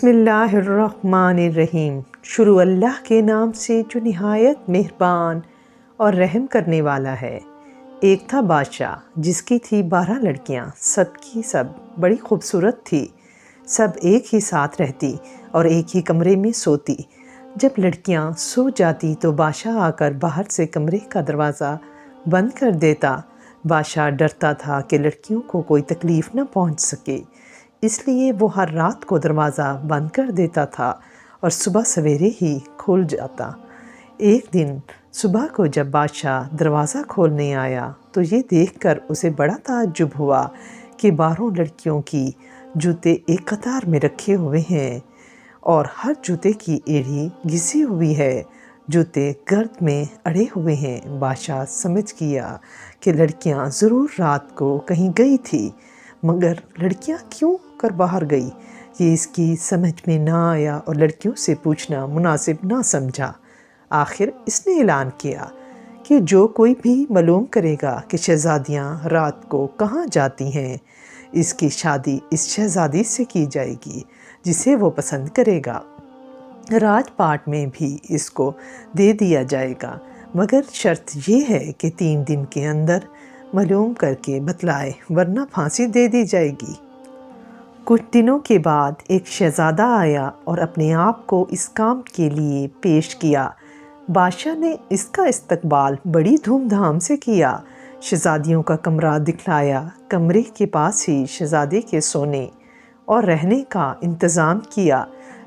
بسم اللہ الرحمن الرحیم۔ شروع اللہ کے نام سے جو نہایت مہربان اور رحم کرنے والا ہے۔ ایک تھا بادشاہ جس کی تھی 12 لڑکیاں، سب کی سب بڑی خوبصورت تھی۔ سب ایک ہی ساتھ رہتی اور ایک ہی کمرے میں سوتی۔ جب لڑکیاں سو جاتی تو بادشاہ آ کر باہر سے کمرے کا دروازہ بند کر دیتا۔ بادشاہ ڈرتا تھا کہ لڑکیوں کو کوئی تکلیف نہ پہنچ سکے، اس لیے وہ ہر رات کو دروازہ بند کر دیتا تھا اور صبح سویرے ہی کھل جاتا۔ ایک دن صبح کو جب بادشاہ دروازہ کھولنے آیا تو یہ دیکھ کر اسے بڑا تعجب ہوا کہ 12 لڑکیوں کی جوتے ایک قطار میں رکھے ہوئے ہیں اور ہر جوتے کی ایڑی گھسی ہوئی ہے، جوتے گرد میں اڑے ہوئے ہیں۔ بادشاہ سمجھ گیا کہ لڑکیاں ضرور رات کو کہیں گئی تھی، مگر لڑکیاں کیوں کر باہر گئی یہ اس کی سمجھ میں نہ آیا اور لڑکیوں سے پوچھنا مناسب نہ سمجھا۔ آخر اس نے اعلان کیا کہ جو کوئی بھی معلوم کرے گا کہ شہزادیاں رات کو کہاں جاتی ہیں، اس کی شادی اس شہزادی سے کی جائے گی جسے وہ پسند کرے گا۔ راج پاٹ میں بھی اس کو دے دیا جائے گا، مگر شرط یہ ہے کہ 3 دن کے اندر معلوم کر کے بتلائے، ورنہ پھانسی دے دی جائے گی۔ کچھ دنوں کے بعد ایک شہزادہ آیا اور اپنے آپ کو اس کام کے لیے پیش کیا۔ بادشاہ نے اس کا استقبال بڑی دھوم دھام سے کیا۔ شہزادیوں کا کمرہ دکھلایا، کمرے کے پاس ہی شہزادے کے سونے اور رہنے کا انتظام کیا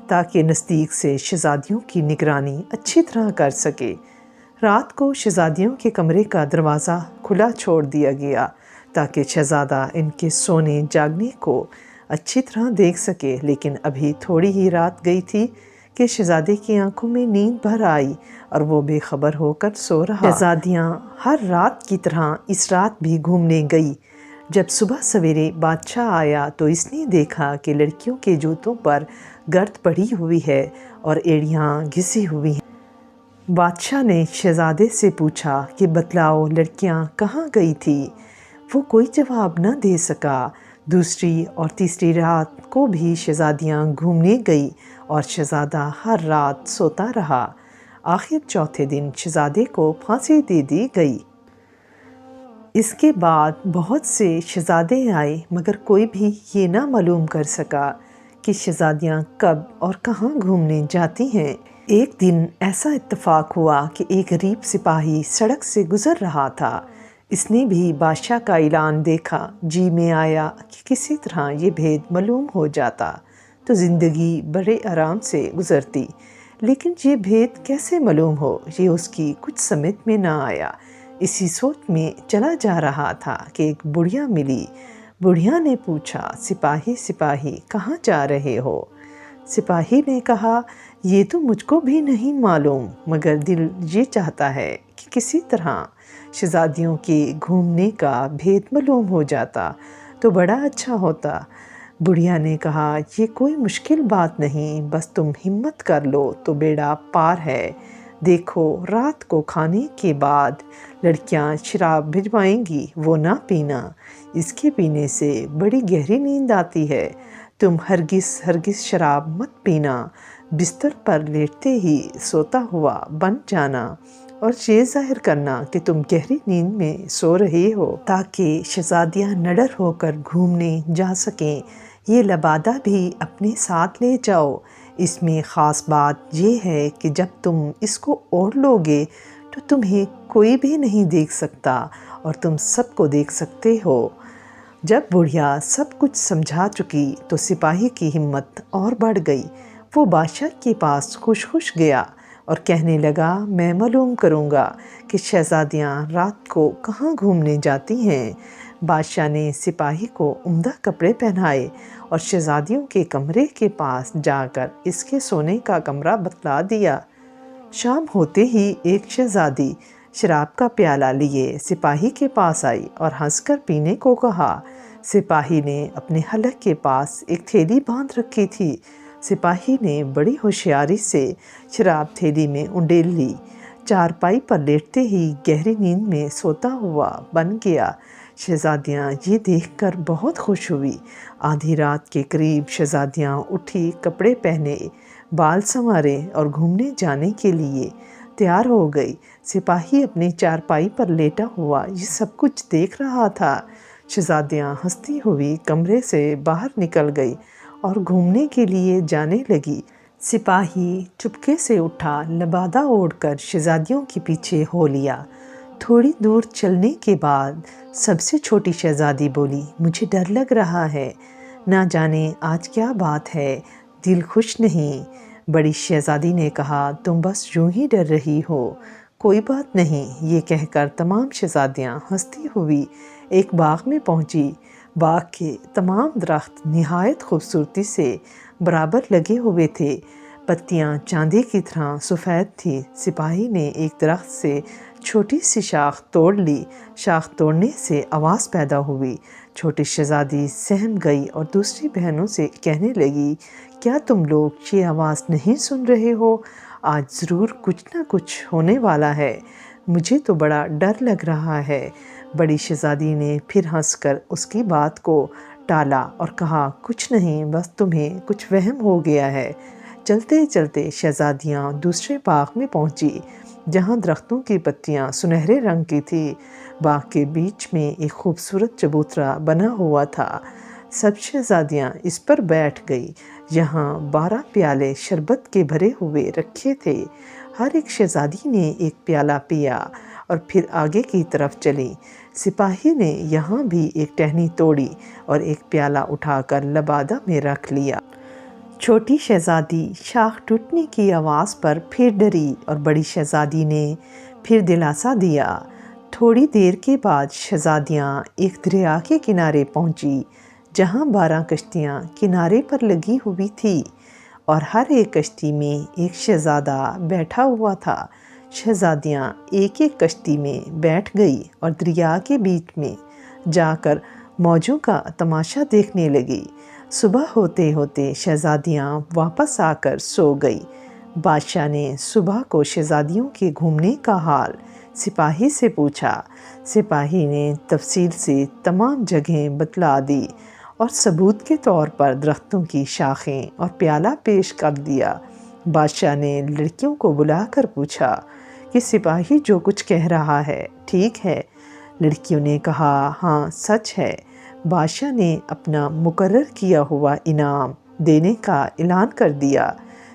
تاکہ نزدیک سے شہزادیوں کی نگرانی اچھی طرح کر سکے۔ رات کو شہزادیوں کے کمرے کا دروازہ کھلا چھوڑ دیا گیا تاکہ شہزادہ ان کے سونے جاگنے کو اچھی طرح دیکھ سکے، لیکن ابھی تھوڑی ہی رات گئی تھی کہ شہزادے کی آنکھوں میں نیند بھر آئی اور وہ بے خبر ہو کر سو رہا۔ شہزادیاں ہر رات کی طرح اس رات بھی گھومنے گئی۔ جب صبح سویرے بادشاہ آیا تو اس نے دیکھا کہ لڑکیوں کے جوتوں پر گرد پڑی ہوئی ہے اور ایڑیاں گھسی ہوئی ہیں۔ بادشاہ نے شہزادے سے پوچھا کہ بتلاؤ لڑکیاں کہاں گئی تھی؟ وہ کوئی جواب نہ دے سکا۔ دوسری اور تیسری رات کو بھی شہزادیاں گھومنے گئی اور شہزادہ ہر رات سوتا رہا۔ آخر چوتھے دن شہزادے کو پھانسی دے دی گئی۔ اس کے بعد بہت سے شہزادے آئے، مگر کوئی بھی یہ نہ معلوم کر سکا کہ شہزادیاں کب اور کہاں گھومنے جاتی ہیں۔ ایک دن ایسا اتفاق ہوا کہ ایک غریب سپاہی سڑک سے گزر رہا تھا۔ اس نے بھی بادشاہ کا اعلان دیکھا۔ جی میں آیا کہ کسی طرح یہ بھید معلوم ہو جاتا تو زندگی بڑے آرام سے گزرتی، لیکن یہ بھید کیسے معلوم ہو یہ اس کی کچھ سمجھ میں نہ آیا۔ اسی سوچ میں چلا جا رہا تھا کہ ایک بڑھیا ملی۔ بڑھیا نے پوچھا، سپاہی سپاہی کہاں جا رہے ہو؟ سپاہی نے کہا، یہ تو مجھ کو بھی نہیں معلوم، مگر دل یہ چاہتا ہے کہ کسی طرح شہزادیوں کے گھومنے کا بھید معلوم ہو جاتا تو بڑا اچھا ہوتا۔ بڑھیا نے کہا، یہ کوئی مشکل بات نہیں، بس تم ہمت کر لو تو بیڑا پار ہے۔ دیکھو رات کو کھانے کے بعد لڑکیاں شراب بھجوائیں گی، وہ نہ پینا، اس کے پینے سے بڑی گہری نیند آتی ہے۔ تم ہرگز شراب مت پینا، بستر پر لیٹتے ہی سوتا ہوا بن جانا اور یہ ظاہر کرنا کہ تم گہری نیند میں سو رہے ہو تاکہ شہزادیاں نڈر ہو کر گھومنے جا سکیں۔ یہ لبادہ بھی اپنے ساتھ لے جاؤ۔ اس میں خاص بات یہ ہے کہ جب تم اس کو اوڑھ لوگے تو تمہیں کوئی بھی نہیں دیکھ سکتا اور تم سب کو دیکھ سکتے ہو۔ جب بڑھیا سب کچھ سمجھا چکی تو سپاہی کی ہمت اور بڑھ گئی۔ وہ بادشاہ کے پاس خوش گیا اور کہنے لگا، میں معلوم کروں گا کہ شہزادیاں رات کو کہاں گھومنے جاتی ہیں۔ بادشاہ نے سپاہی کو عمدہ کپڑے پہنائے اور شہزادیوں کے کمرے کے پاس جا کر اس کے سونے کا کمرہ بتلا دیا۔ شام ہوتے ہی ایک شہزادی شراب کا پیالہ لیے سپاہی کے پاس آئی اور ہنس کر پینے کو کہا۔ سپاہی نے اپنے حلق کے پاس ایک تھیلی باندھ رکھی تھی۔ سپاہی نے بڑی ہوشیاری سے شراب تھیلی میں انڈیل لی۔ چارپائی پر لیٹتے ہی گہری نیند میں سوتا ہوا بن گیا۔ شہزادیاں یہ دیکھ کر بہت خوش ہوئی۔ آدھی رات کے قریب شہزادیاں اٹھی، کپڑے پہنے، بال سنوارے اور گھومنے جانے کے لیے تیار ہو گئی۔ سپاہی اپنی چارپائی پر لیٹا ہوا یہ سب کچھ دیکھ رہا تھا۔ شہزادیاں ہنستی ہوئی کمرے سے باہر نکل گئی اور گھومنے کے لیے جانے لگی۔ سپاہی چپکے سے اٹھا، لبادہ اوڑھ کر شہزادیوں کے پیچھے ہو لیا۔ تھوڑی دور چلنے کے بعد سب سے چھوٹی شہزادی بولی، مجھے ڈر لگ رہا ہے، نہ جانے آج کیا بات ہے، دل خوش نہیں۔ بڑی شہزادی نے کہا، تم بس یوں ہی ڈر رہی ہو، کوئی بات نہیں۔ یہ کہہ کر تمام شہزادیاں ہنستی ہوئی ایک باغ میں پہنچی۔ باغ کے تمام درخت نہایت خوبصورتی سے برابر لگے ہوئے تھے، پتیاں چاندی کی طرح سفید تھیں۔ سپاہی نے ایک درخت سے چھوٹی سی شاخ توڑ لی۔ شاخ توڑنے سے آواز پیدا ہوئی۔ چھوٹی شہزادی سہم گئی اور دوسری بہنوں سے کہنے لگی، کیا تم لوگ یہ آواز نہیں سن رہے ہو؟ آج ضرور کچھ نہ کچھ ہونے والا ہے، مجھے تو بڑا ڈر لگ رہا ہے۔ بڑی شہزادی نے پھر ہنس کر اس کی بات کو ٹالا اور کہا، کچھ نہیں، بس تمہیں کچھ وہم ہو گیا ہے۔ چلتے چلتے شہزادیاں دوسرے باغ میں پہنچی، جہاں درختوں کی پتیاں سنہرے رنگ کی تھیں۔ باغ کے بیچ میں ایک خوبصورت چبوترا بنا ہوا تھا۔ سب شہزادیاں اس پر بیٹھ گئی۔ یہاں 12 پیالے شربت کے بھرے ہوئے رکھے تھے۔ ہر ایک شہزادی نے ایک پیالہ پیا اور پھر آگے کی طرف چلی۔ سپاہی نے یہاں بھی ایک ٹہنی توڑی اور ایک پیالہ اٹھا کر لبادہ میں رکھ لیا۔ چھوٹی شہزادی شاخ ٹوٹنے کی آواز پر پھر ڈری اور بڑی شہزادی نے پھر دلاسا دیا۔ تھوڑی دیر کے بعد شہزادیاں ایک دریا کے کنارے پہنچی، جہاں 12 کشتیاں کنارے پر لگی ہوئی تھیں اور ہر ایک کشتی میں ایک شہزادہ بیٹھا ہوا تھا۔ شہزادیاں ایک ایک کشتی میں بیٹھ گئی اور دریا کے بیچ میں جا کر موجوں کا تماشا دیکھنے لگی۔ صبح ہوتے ہوتے شہزادیاں واپس آ کر سو گئی۔ بادشاہ نے صبح کو شہزادیوں کے گھومنے کا حال سپاہی سے پوچھا۔ سپاہی نے تفصیل سے تمام جگہیں بتلا دی اور ثبوت کے طور پر درختوں کی شاخیں اور پیالہ پیش کر دیا۔ بادشاہ نے لڑکیوں کو بلا کر پوچھا کہ سپاہی جو کچھ کہہ رہا ہے ٹھیک ہے؟ لڑکیوں نے کہا، ہاں سچ ہے۔ بادشاہ نے اپنا مقرر کیا ہوا انعام دینے کا اعلان کر دیا۔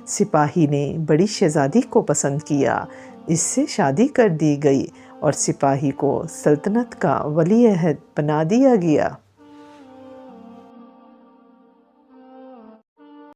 سپاہی نے بڑی شہزادی کو پسند کیا، اس سے شادی کر دی گئی اور سپاہی کو سلطنت کا ولی عہد بنا دیا گیا۔